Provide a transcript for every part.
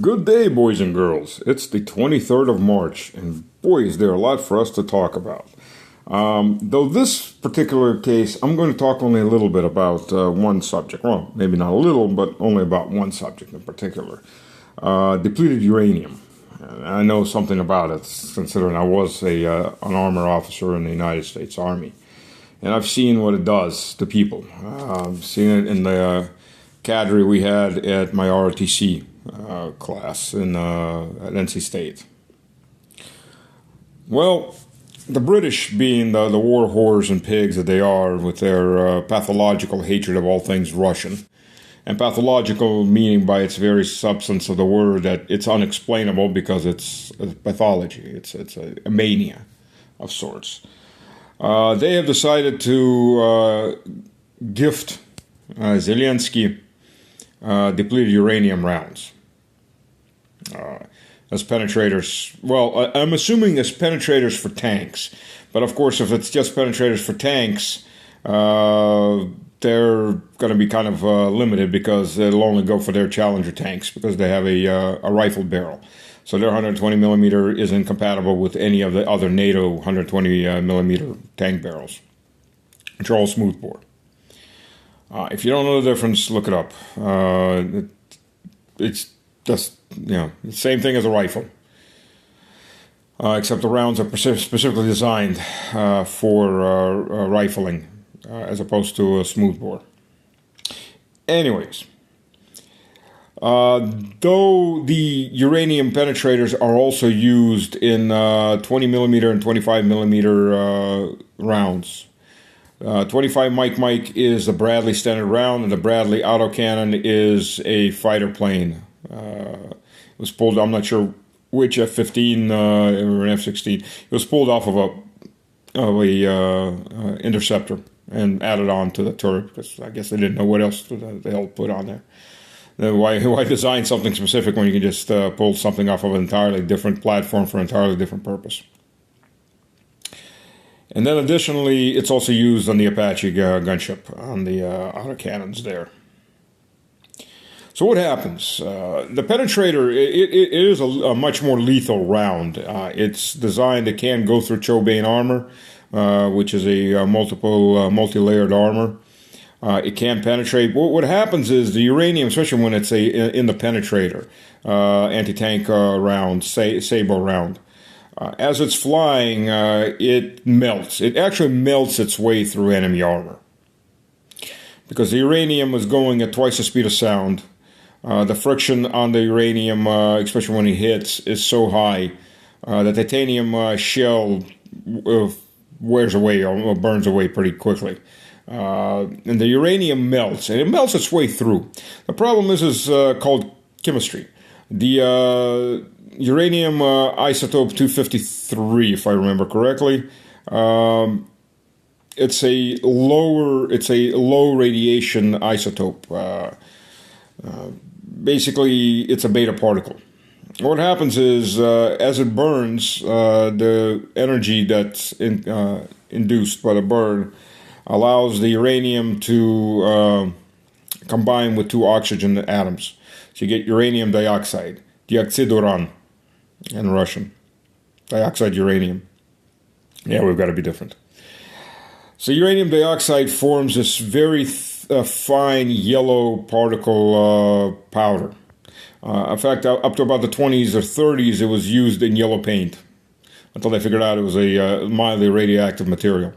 Good day, boys and girls. It's the 23rd of March, and boy, is there a lot for us to talk about. Though this particular case, I'm going to talk only a little bit about one subject. Well, maybe not a little, but only about one subject in particular. Depleted uranium. I know something about it, considering I was an armor officer in the United States Army. And I've seen what it does to people. I've seen it in the cadre we had at my ROTC class at NC State. Well, the British, being the war whores and pigs that they are, with their pathological hatred of all things Russian, and pathological meaning by its very substance of the word that it's unexplainable because it's a pathology, it's a mania of sorts. They have decided to gift Zelensky depleted uranium rounds as penetrators. Well, I'm assuming as penetrators for tanks, but of course, if it's just penetrators for tanks, they're going to be kind of limited because it'll only go for their Challenger tanks because they have a rifle barrel. So their 120 millimeter is incompatible with any of the other NATO 120 millimeter tank barrels, which are all smoothbore. If you don't know the difference, look it up. It's just, the same thing as a rifle, except the rounds are specifically designed for rifling as opposed to a smoothbore. Anyways, though the uranium penetrators are also used in 20 millimeter and 25 millimeter rounds. 25 Mike is the Bradley standard round, and the Bradley autocannon is a fighter plane. It was pulled, I'm not sure which F-15 or an F-16. It was pulled off of a interceptor and added on to the turret because I guess they didn't know what else the hell put on there. Why design something specific when you can just pull something off of an entirely different platform for an entirely different purpose? And then additionally, it's also used on the Apache gunship, on the autocannons there. So what happens? The penetrator, it is a much more lethal round. It's designed, it can go through Chobain armor, which is a multi-layered armor. It can penetrate. What happens is the uranium, especially when it's in the penetrator, anti-tank round, Sabo round, as it's flying, it melts. It actually melts its way through enemy armor. Because the uranium is going at twice the speed of sound. The friction on the uranium, especially when it hits, is so high the titanium shell wears away or burns away pretty quickly. And the uranium melts, and it melts its way through. The problem is called chemistry. The uranium isotope 253, if I remember correctly, it's a low radiation isotope. Basically, it's a beta particle. What happens is, as it burns, the energy that's induced by the burn allows the uranium to combine with two oxygen atoms. So you get uranium dioxide, dioxid-uran in Russian, dioxide uranium. Yeah, we've got to be different. So uranium dioxide forms this very fine yellow particle powder. In fact, up to about the 20s or 30s, it was used in yellow paint until they figured out it was a mildly radioactive material.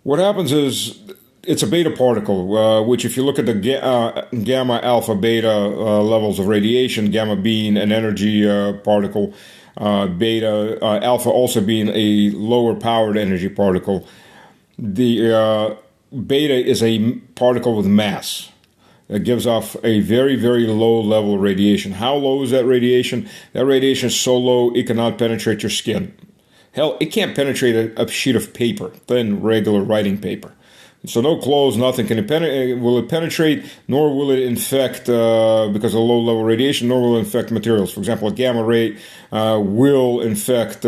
What happens is it's a beta particle, which if you look at the gamma, alpha, beta levels of radiation, gamma being an energy particle, beta, alpha also being a lower powered energy particle, the beta is a particle with mass. It gives off a very, very low level of radiation. How low is that radiation? That radiation is so low it cannot penetrate your skin. Hell, it can't penetrate a sheet of paper, thin, regular writing paper. So no clothes, nothing. Will it penetrate, nor will it infect, because of low-level radiation, nor will it infect materials. For example, a gamma ray will infect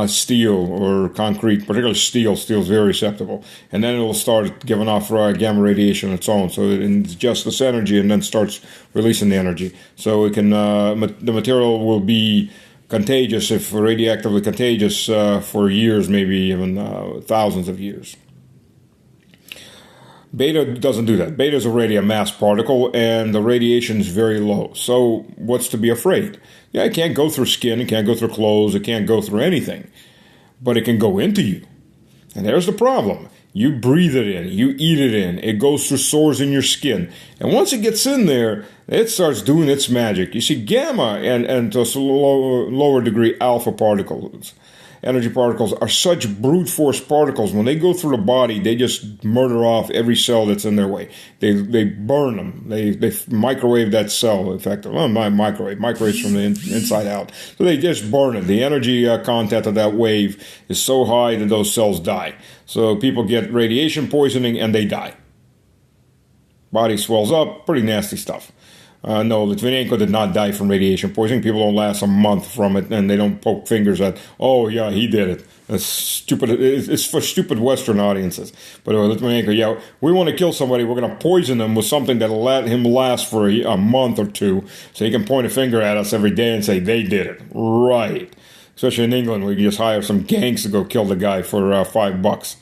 steel or concrete, particularly steel. Steel is very susceptible, and then it will start giving off gamma radiation on its own. So it ingests this energy and then starts releasing the energy. So it can the material will be contagious, if radioactively contagious, for years, maybe even thousands of years. Beta doesn't do that. Beta is already a mass particle, and the radiation is very low. So what's to be afraid? Yeah, it can't go through skin, it can't go through clothes, it can't go through anything. But it can go into you. And there's the problem. You breathe it in, you eat it in, it goes through sores in your skin. And once it gets in there, it starts doing its magic. You see, gamma and to a lower degree alpha particles, energy particles, are such brute force particles. When they go through the body, they just murder off every cell that's in their way. They burn them. They microwave that cell. In fact, well, not microwaves from the inside out. So they just burn it. The energy content of that wave is so high that those cells die. So people get radiation poisoning and they die. Body swells up. Pretty nasty stuff. No, Litvinenko did not die from radiation poisoning. People don't last a month from it, and they don't poke fingers at, oh, yeah, he did it. It's stupid. It's for stupid Western audiences. But Litvinenko, yeah, we want to kill somebody. We're going to poison them with something that'll let him last for a month or two, so he can point a finger at us every day and say, they did it. Right. Especially in England, we can just hire some gangs to go kill the guy for $5.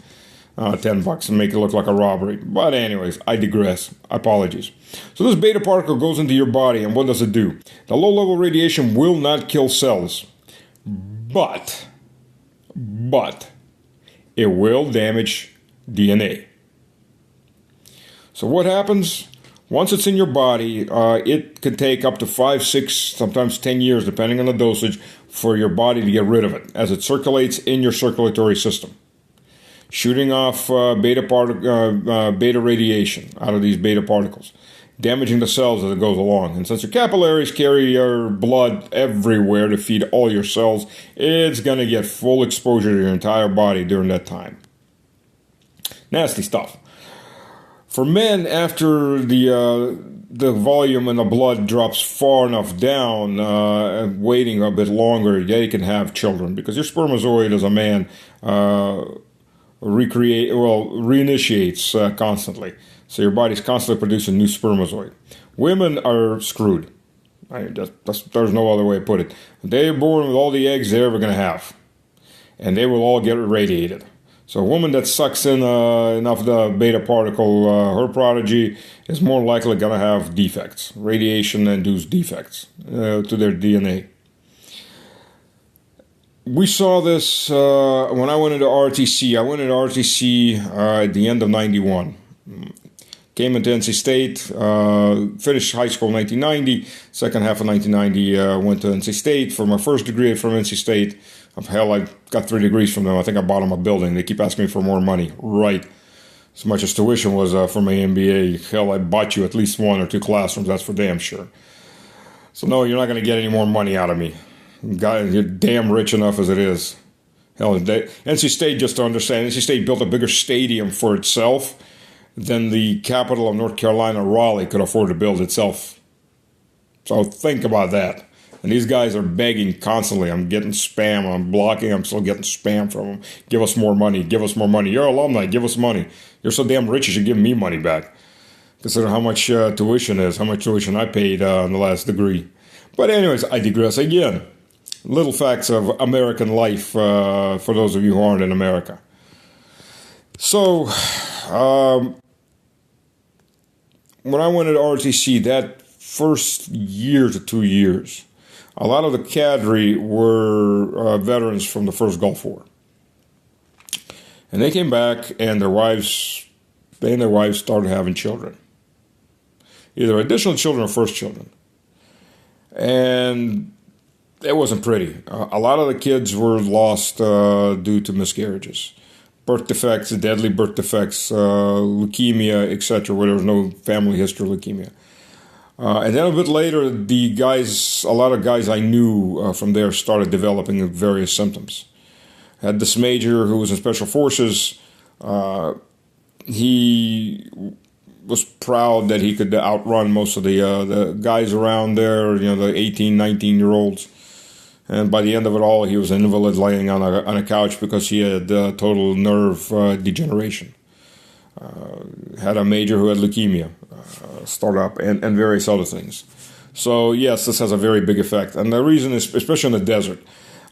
$10 and make it look like a robbery. But anyways, I digress. Apologies. So this beta particle goes into your body, and what does it do? The low-level radiation will not kill cells, but it will damage DNA. So what happens? Once it's in your body, it can take up to 5, 6, sometimes 10 years, depending on the dosage, for your body to get rid of it, as it circulates in your circulatory system, shooting off beta radiation out of these beta particles, damaging the cells as it goes along. And since your capillaries carry your blood everywhere to feed all your cells, it's going to get full exposure to your entire body during that time. Nasty stuff. For men, after the volume in the blood drops far enough down, waiting a bit longer, they can have children, because your spermatozoid as a man reinitiates constantly. So your body's constantly producing new spermatozoid. Women are screwed. There's no other way to put it. They're born with all the eggs they're ever going to have, and they will all get irradiated. So a woman that sucks in enough of the beta particle, her prodigy, is more likely going to have defects, radiation-induced defects to their DNA. We saw this when I went into RTC. I went into RTC at the end of 91. Came into NC State, finished high school in 1990. Second half of 1990, went to NC State for my first degree from NC State. Hell, I got 3 degrees from them. I think I bought them a building. They keep asking me for more money. Right. As much as tuition was for my MBA. Hell, I bought you at least 1 or 2 classrooms. That's for damn sure. So no, you're not going to get any more money out of me. God, you're damn rich enough as it is. Hell, NC State, just to understand, NC State built a bigger stadium for itself than the capital of North Carolina, Raleigh, could afford to build itself. So think about that. And these guys are begging constantly. I'm getting spam. I'm blocking. I'm still getting spam from them. Give us more money. Give us more money. You're alumni. Give us money. You're so damn rich, you should give me money back. Consider how much tuition is, how much tuition I paid on the last degree. But anyways, I digress again. Little facts of American life for those of you who aren't in America. So, when I went to RTC, that first year to 2 years, a lot of the cadre were veterans from the first Gulf War. And they came back, and they and their wives started having children. Either additional children or first children. And it wasn't pretty. A lot of the kids were lost due to miscarriages, birth defects, deadly birth defects, leukemia, etc., where there was no family history of leukemia. And then a bit later, a lot of guys I knew from there started developing various symptoms. I had this major who was in Special Forces. He was proud that he could outrun most of the guys around there, the 18, 19-year-olds. And by the end of it all, he was an invalid laying on a couch because he had total nerve degeneration. Had a major who had leukemia start up, and various other things. So yes, this has a very big effect. And the reason is, especially in the desert,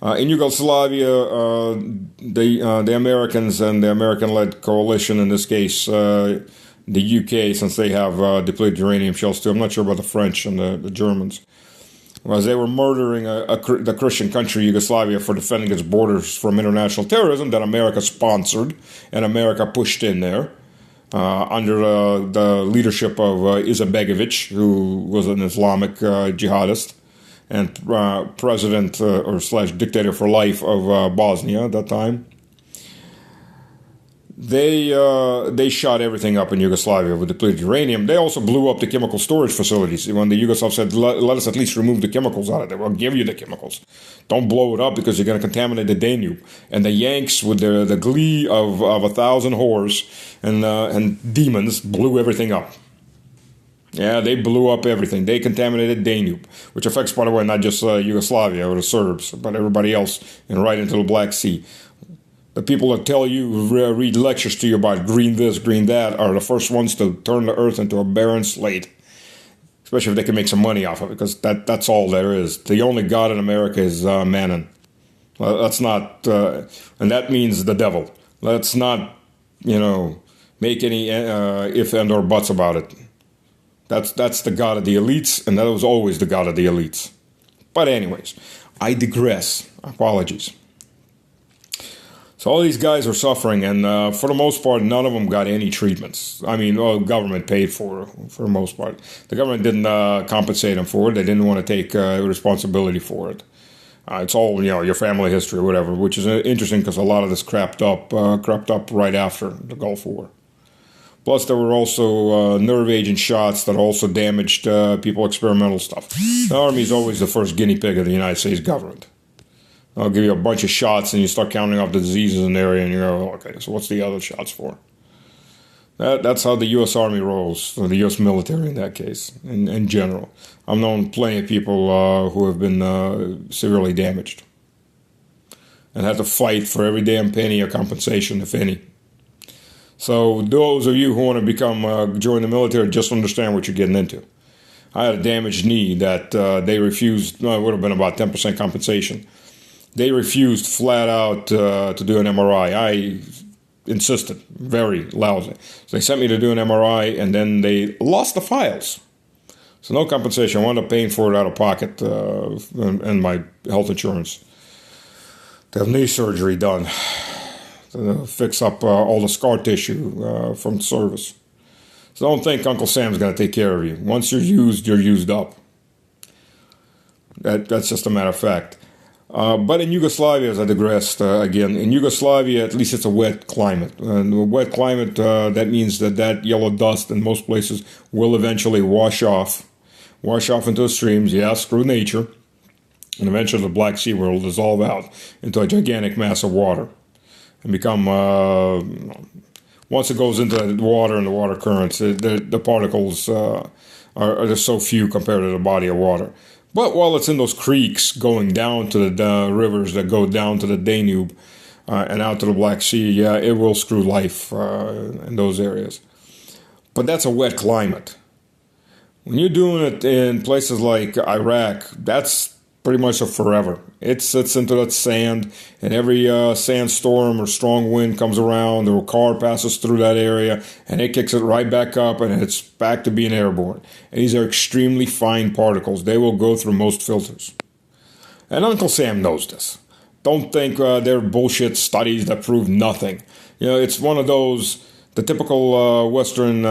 in Yugoslavia, the Americans and the American-led coalition, in this case, the UK, since they have depleted uranium shells too. I'm not sure about the French and the Germans. Was they were murdering the Christian country Yugoslavia for defending its borders from international terrorism that America sponsored and America pushed in there under the leadership of Izetbegovic, who was an Islamic jihadist and president or / dictator for life of Bosnia at that time. They shot everything up in Yugoslavia with depleted uranium. They also blew up the chemical storage facilities. When the Yugoslavs said, let us at least remove the chemicals out of there. We'll give you the chemicals. Don't blow it up because you're going to contaminate the Danube. And the Yanks, with the glee of 1,000 whores and demons, blew everything up. Yeah, they blew up everything. They contaminated Danube, which affects, by the way, not just Yugoslavia or the Serbs, but everybody else, and right into the Black Sea. The people that tell you, read lectures to you about green this, green that, are the first ones to turn the earth into a barren slate. Especially if they can make some money off of it, because that's all there is. The only god in America is Mammon. Let's not, and that means the devil. Let's not, make any if and or buts about it. That's the god of the elites, and that was always the god of the elites. But anyways, I digress. Apologies. So all these guys are suffering, and for the most part, none of them got any treatments. I mean, government paid for the most part. The government didn't compensate them for it. They didn't want to take responsibility for it. It's all, your family history or whatever, which is interesting because a lot of this crept up right after the Gulf War. Plus, there were also nerve agent shots that also damaged people experimental stuff. The Army is always the first guinea pig of the United States government. I'll give you a bunch of shots and you start counting off the diseases in the area and you go, okay, so what's the other shots for? That's how the U.S. Army rolls, or the U.S. military in that case, in general. I've known plenty of people who have been severely damaged and had to fight for every damn penny of compensation, if any. So those of you who want to join the military, just understand what you're getting into. I had a damaged knee that they refused, it would have been about 10% compensation. They refused flat out to do an MRI. I insisted very loudly. So they sent me to do an MRI, and then they lost the files. So no compensation. I wound up paying for it out of pocket and my health insurance to have knee surgery done to fix up all the scar tissue from service. So don't think Uncle Sam's going to take care of you. Once you're used up. That's just a matter of fact. But in Yugoslavia, as I digressed again, in Yugoslavia, at least it's a wet climate. And a wet climate, that means that yellow dust in most places will eventually wash off into the streams, through nature. And eventually the Black Sea will dissolve out into a gigantic mass of water and become, once it goes into the water and the water currents, the particles are just so few compared to the body of water. But while it's in those creeks going down to the rivers that go down to the Danube and out to the Black Sea, it will screw life in those areas. But that's a wet climate. When you're doing it in places like Iraq, that's pretty much a forever. It sits into that sand, and every sandstorm or strong wind comes around, the car passes through that area, and it kicks it right back up, and it's back to being airborne. And these are extremely fine particles. They will go through most filters. And Uncle Sam knows this. Don't think they're bullshit studies that prove nothing. It's one of those, the typical Western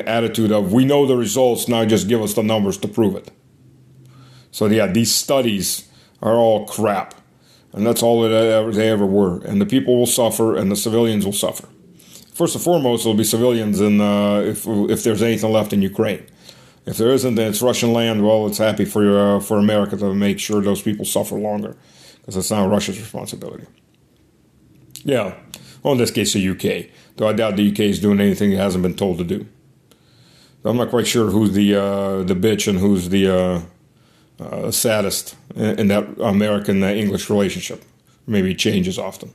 attitude of, we know the results, now just give us the numbers to prove it. So these studies are all crap, and that's all they ever were. And the people will suffer, and the civilians will suffer. First and foremost, there'll be civilians if there's anything left in Ukraine. If there isn't, then it's Russian land. Well, it's happy for America to make sure those people suffer longer, because it's not Russia's responsibility. Yeah, well, in this case, the UK. Though I doubt the UK is doing anything it hasn't been told to do. I'm not quite sure who's the bitch and who's the saddest in that American-English relationship. Maybe it changes often.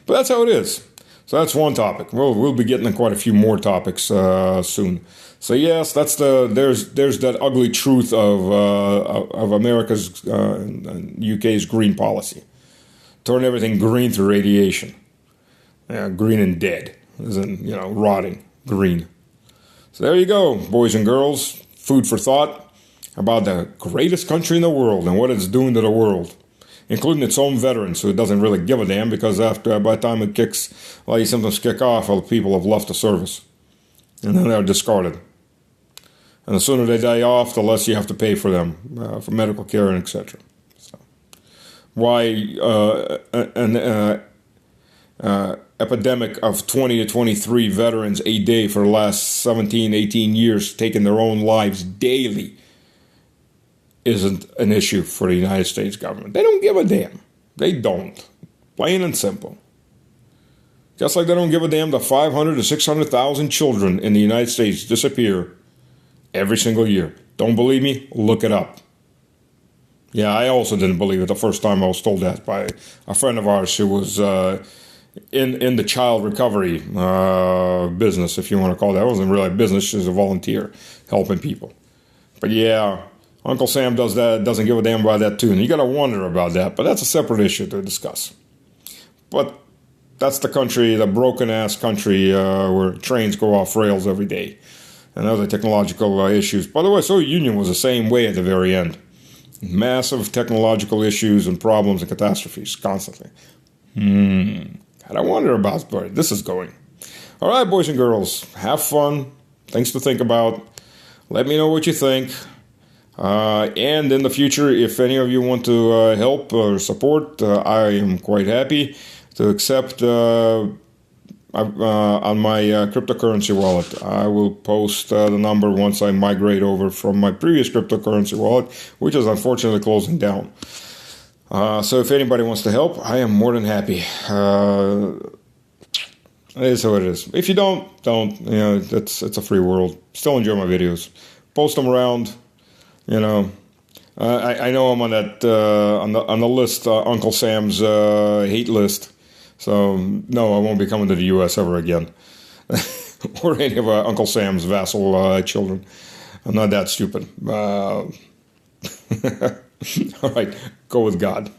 But that's how it is. So that's one topic. We'll be getting to quite a few more topics soon. So yes, there's that ugly truth of America's and UK's green policy. Turn everything green through radiation. Green and dead, as in, rotting green. So there you go, boys and girls. Food for thought about the greatest country in the world and what it's doing to the world, including its own veterans, who it doesn't really give a damn, because by the time these symptoms kick off, all the people have left the service. And then they're discarded. And the sooner they die off, the less you have to pay for them, for medical care and etc. So, why epidemic of 20 to 23 veterans a day for the last 17, 18 years taking their own lives daily isn't an issue for the United States government. They don't give a damn. They don't. Plain and simple. Just like they don't give a damn that 500 to 600,000 children in the United States disappear every single year. Don't believe me? Look it up. Yeah, I also didn't believe it the first time I was told that by a friend of ours who was in the child recovery business, if you want to call it that. It wasn't really a business. She was a volunteer helping people. But yeah, Uncle Sam doesn't give a damn about that too. And you got to wonder about that, but that's a separate issue to discuss. But that's the country, the broken-ass country where trains go off rails every day. And other technological issues. By the way, Soviet Union was the same way at the very end. Massive technological issues and problems and catastrophes constantly. I wonder about where this is going. All right, boys and girls, have fun. Things to think about. Let me know what you think. And in the future, if any of you want to help or support, I am quite happy to accept on my cryptocurrency wallet. I will post the number once I migrate over from my previous cryptocurrency wallet, which is unfortunately closing down. So if anybody wants to help, I am more than happy. It is how it is. If you don't. It's a free world. Still enjoy my videos. Post them around. I know I'm on that on the list, Uncle Sam's hate list. So no, I won't be coming to the U.S. ever again, or any of Uncle Sam's vassal children. I'm not that stupid. All right, go with God.